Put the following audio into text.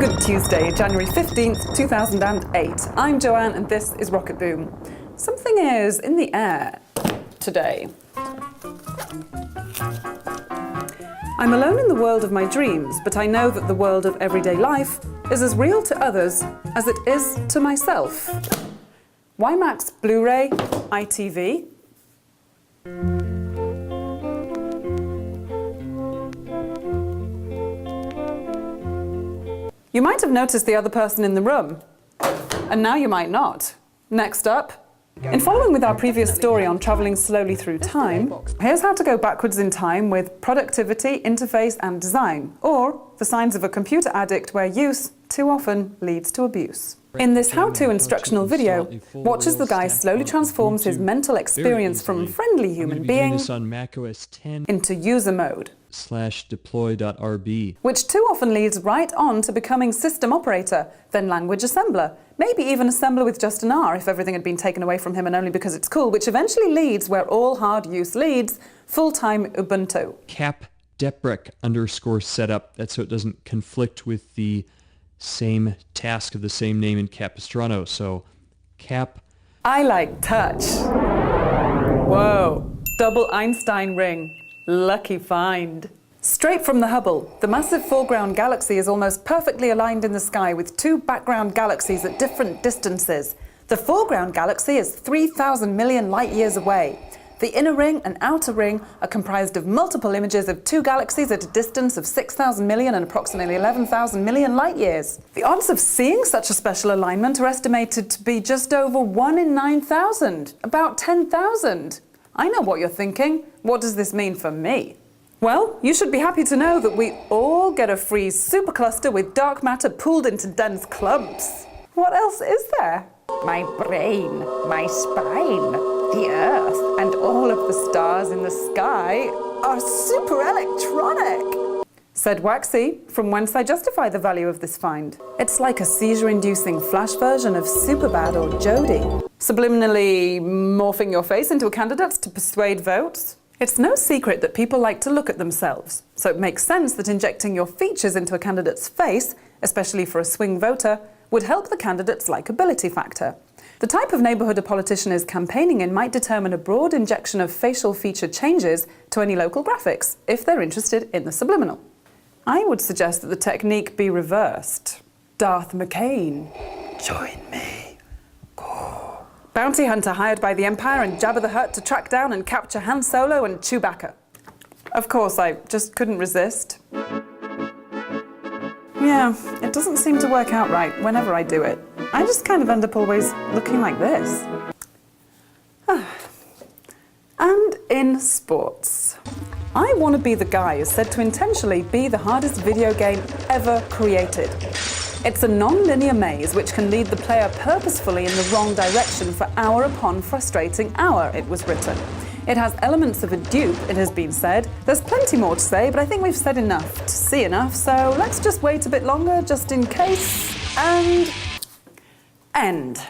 good Tuesday, January 15th, 2008. I'm Joanne and this is Rocket Boom. Something is in the air today. I'm alone in the world of my dreams, but I know that the world of everyday life is as real to others as it is to myself. WiMAX Blu-ray, ITV. You might have noticed the other person in the room, and now you might not. Next up, in following with our previous story on travelling slowly through time, here's how to go backwards in time with productivity, interface and design, or the signs of a computer addict where use too often leads to abuse. In this how-to instructional video, watch as the guy slowly transforms his mental experience from friendly human being into user mode. /deploy.rb, which too often leads right on to becoming system operator, then language assembler, maybe even assembler with just an R if everything had been taken away from him and only because it's cool, which eventually leads where all hard use leads, full-time Ubuntu. cap deprec _ setup, that's so it doesn't conflict with the same task of the same name in Capistrano. So cap. I like touch. Whoa, double Einstein ring. Lucky find. Straight from the Hubble, the massive foreground galaxy is almost perfectly aligned in the sky with two background galaxies at different distances. The foreground galaxy is 3,000 million light years away. The inner ring and outer ring are comprised of multiple images of two galaxies at a distance of 6,000 million and approximately 11,000 million light years. The odds of seeing such a special alignment are estimated to be just over 1 in 9,000, about 10,000. I know what you're thinking. What does this mean for me? Well, you should be happy to know that we all get a free supercluster with dark matter pooled into dense clumps. What else is there? My brain, my spine, the Earth, and all of the stars in the sky are super electronic, said Waxy, from whence I justify the value of this find. It's like a seizure-inducing flash version of Superbad or Jodie. Subliminally morphing your face into a candidate to persuade votes? It's no secret that people like to look at themselves, so it makes sense that injecting your features into a candidate's face, especially for a swing voter, would help the candidate's likability factor. The type of neighbourhood a politician is campaigning in might determine a broad injection of facial feature changes to any local graphics, if they're interested in the subliminal. I would suggest that the technique be reversed. Darth McCain. Join me. Go. Bounty hunter hired by the Empire and Jabba the Hutt to track down and capture Han Solo and Chewbacca. Of course, I just couldn't resist. Yeah, it doesn't seem to work out right whenever I do it. I just kind of end up always looking like this. And in sports. I Want to Be the Guy is said to intentionally be the hardest video game ever created. It's a non-linear maze which can lead the player purposefully in the wrong direction for hour upon frustrating hour, it was written. It has elements of a dupe, it has been said. There's plenty more to say, but I think we've said enough to see enough, so let's just wait a bit longer just in case, and end.